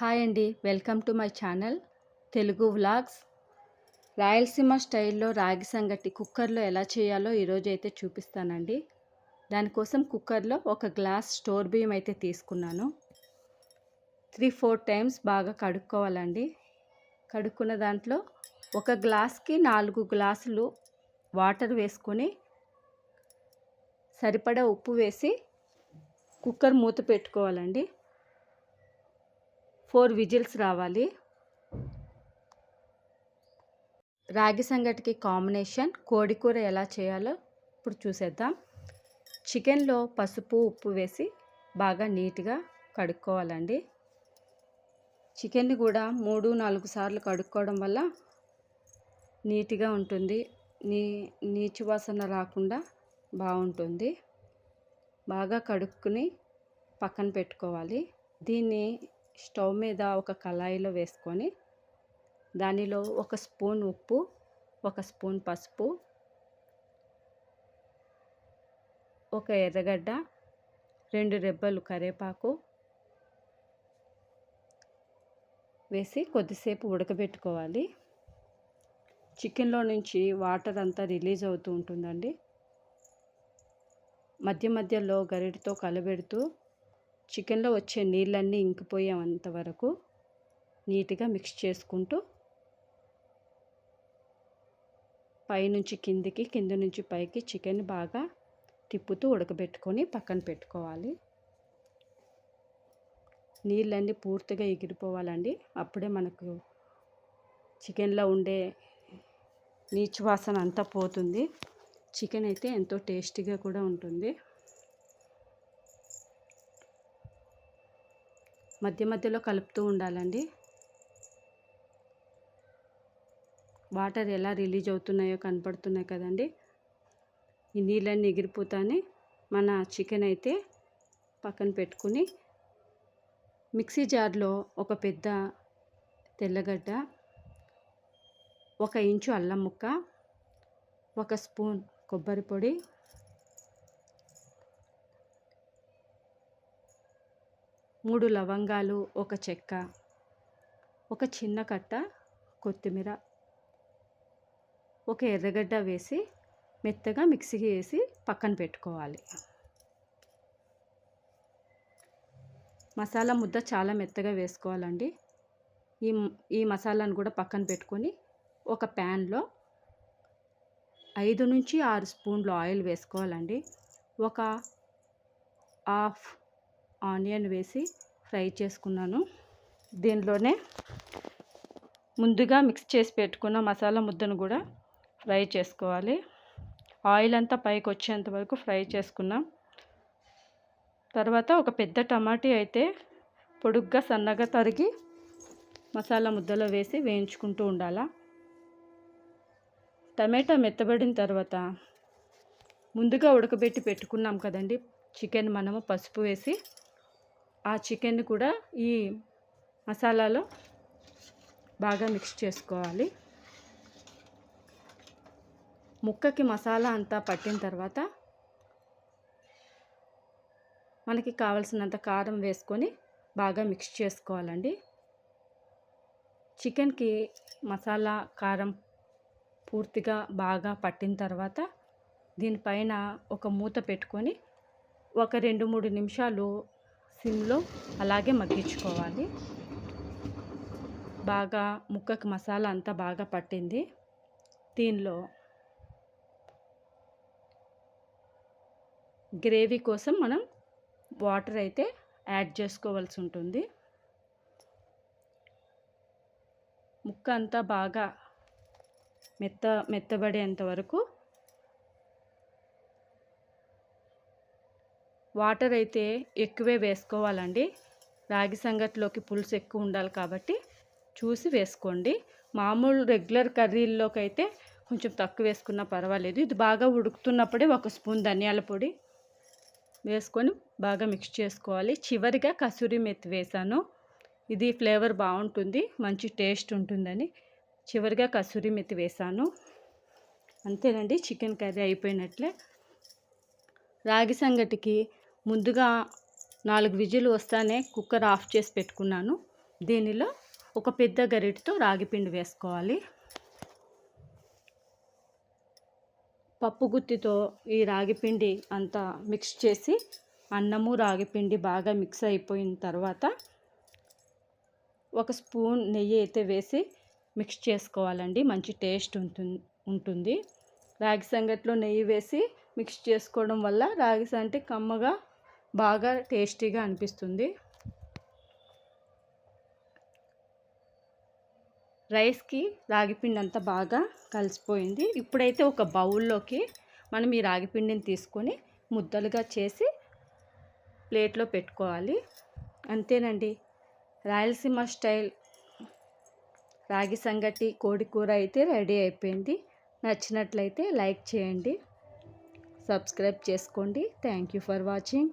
Hi అండి, welcome to my channel Telugu vlogs. Rayalaseema స్టైల్లో రాగి సంగటి కుక్కర్లో ఎలా చేయాలో ఈరోజు అయితే చూపిస్తానండి. దానికోసం కుక్కర్లో ఒక గ్లాస్ స్టోర్ బియ్యం అయితే తీసుకున్నాను. 3-4 టైమ్స్ బాగా కడుక్కోవాలండి. కడుక్కున్న దాంట్లో ఒక గ్లాస్కి 4 గ్లాసులు వాటర్ వేసుకొని సరిపడా ఉప్పు వేసి కుక్కర్ మూత పెట్టుకోవాలండి. 4 విజిల్స్ రావాలి. రాగి సంగటికి కాంబినేషన్ కోడికూర ఎలా చేయాలో ఇప్పుడు చూసేద్దాం. చికెన్లో పసుపు ఉప్పు వేసి బాగా నీట్గా కడుక్కోవాలండి. చికెన్ని కూడా 3-4 సార్లు కడుక్కోవడం వల్ల నీట్గా ఉంటుంది. నీచు వాసన రాకుండా బాగుంటుంది. బాగా కడుక్కుని పక్కన పెట్టుకోవాలి. దీన్ని స్టవ్ మీద ఒక కళాయిలో వేసుకొని దానిలో 1 స్పూన్ ఉప్పు, 1 స్పూన్ పసుపు, 1 ఎర్రగడ్డ, 2 రెబ్బలు కరివేపాకు వేసి కొద్దిసేపు ఉడకబెట్టుకోవాలి. చికెన్లో నుంచి వాటర్ అంతా రిలీజ్ అవుతూ ఉంటుందండి. మధ్య మధ్యలో గరిటతో కలబెడుతూ చికెన్లో వచ్చే నీళ్ళన్నీ ఇంకిపోయేంత వరకు నీట్గా మిక్స్ చేసుకుంటూ పైనుంచి కిందికి, కింద నుంచి పైకి చికెన్ బాగా తిప్పుతూ ఉడకబెట్టుకొని పక్కన పెట్టుకోవాలి. నీళ్ళన్నీ పూర్తిగా ఎగిరిపోవాలండి. అప్పుడే మనకు చికెన్లో ఉండే నీచు వాసన అంతా పోతుంది. చికెన్ అయితే ఎంతో టేస్టీగా కూడా ఉంటుంది. మధ్య మధ్యలో కలుపుతూ ఉండాలండి. వాటర్ ఎలా రిలీజ్ అవుతున్నాయో కనపడుతున్నాయి కదండి. ఈ నీళ్ళన్నీ ఎగిరిపోతానే మన చికెన్ అయితే పక్కన పెట్టుకుని మిక్సీ జార్లో ఒక పెద్ద తెల్లగడ్డ, 1 ఇంచు అల్లం ముక్క, 1 స్పూన్ కొబ్బరి పొడి, 3 లవంగాలు, 1 చెక్క, 1 చిన్న కట్ట కొత్తిమీర, 1 ఎర్రగడ్డ వేసి మెత్తగా మిక్సీకి వేసి పక్కన పెట్టుకోవాలి. మసాలా ముద్ద చాలా మెత్తగా వేసుకోవాలండి. ఈ మసాలాను కూడా పక్కన పెట్టుకొని ఒక ప్యాన్లో 5-6 స్పూన్లు ఆయిల్ వేసుకోవాలండి. 1 హాఫ్ ఆనియన్ వేసి ఫ్రై చేసుకున్నాను. దీనిలోనే ముందుగా మిక్స్ చేసి పెట్టుకున్న మసాలా ముద్దను కూడా ఫ్రై చేసుకోవాలి. ఆయిల్ అంతా పైకి వచ్చేంత వరకు ఫ్రై చేసుకున్నాం. తర్వాత ఒక పెద్ద టమాటా అయితే పొడుగ్గా సన్నగా తరిగి మసాలా ముద్దలో వేసి వేయించుకుంటూ ఉండాలా. టమాటా మెత్తబడిన తర్వాత ముందుగా ఉడకబెట్టి పెట్టుకున్నాం కదండి చికెన్, మనము పసుపు వేసి ఆ చికెన్ కూడా ఈ మసాలాలో బాగా మిక్స్ చేసుకోవాలి. ముక్కకి మసాలా అంతా పట్టిన తర్వాత మనకి కావలసినంత కారం వేసుకొని బాగా మిక్స్ చేసుకోవాలండి. చికెన్కి మసాలా కారం పూర్తిగా బాగా పట్టిన తర్వాత దీనిపైన ఒక మూత పెట్టుకొని ఒక 2-3 నిమిషాలు సిమ్లో అలాగే మగ్గించుకోవాలి. బాగా ముక్కకి మసాలా అంతా బాగా పట్టింది. దీనిలో గ్రేవీ కోసం మనం వాటర్ అయితే యాడ్ చేసుకోవాల్సి ఉంటుంది. ముక్క అంతా బాగా మెత్తబడేంత వరకు వాటర్ అయితే ఎక్కువే వేసుకోవాలండి. రాగి సంగటిలోకి పులుసు ఎక్కువ ఉండాలి కాబట్టి చూసి వేసుకోండి. మామూలు రెగ్యులర్ కర్రీల్లోకి అయితే కొంచెం తక్కువ వేసుకున్నా పర్వాలేదు. ఇది బాగా ఉడుకుతున్నప్పుడే 1 స్పూన్ ధనియాల పొడి వేసుకొని బాగా మిక్స్ చేసుకోవాలి. చివరిగా కసూరి మెత్తి వేసాను. ఇది ఫ్లేవర్ బాగుంటుంది, మంచి టేస్ట్ ఉంటుందని చివరిగా కసూరి మెత్తి వేసాను. అంతేనండి, చికెన్ కర్రీ అయిపోయినట్లే. రాగి సంగటికి ముందుగా 4 విజిల్ వస్తానే కుక్కర్ ఆఫ్ చేసి పెట్టుకున్నాను. దీనిలో ఒక పెద్ద గరిటెతో రాగి పిండి వేసుకోవాలి. పప్పు గుత్తితో ఈ రాగి పిండి అంతా మిక్స్ చేసి అన్నము రాగి పిండి బాగా మిక్స్ అయిపోయిన తర్వాత ఒక స్పూన్ నెయ్యి అయితే వేసి మిక్స్ చేసుకోవాలండి. మంచి టేస్ట్ ఉంటుంది. రాగి సంగట్లో నెయ్యి వేసి మిక్స్ చేసుకోవడం వల్ల రాగి సంగటి కమ్మగా బాగా టేస్టీగా అనిపిస్తుంది. రైస్కి రాగిపిండి అంతా బాగా కలిసిపోయింది. ఇప్పుడైతే ఒక బౌల్లోకి మనం ఈ రాగిపిండిని తీసుకొని ముద్దలుగా చేసి ప్లేట్లో పెట్టుకోవాలి. అంతేనండి, రాయలసీమ స్టైల్ రాగి సంగటి కోడి కూర అయితే రెడీ అయిపోయింది. నచ్చినట్లయితే లైక్ చేయండి, సబ్స్క్రైబ్ చేసుకోండి. Thank you for watching.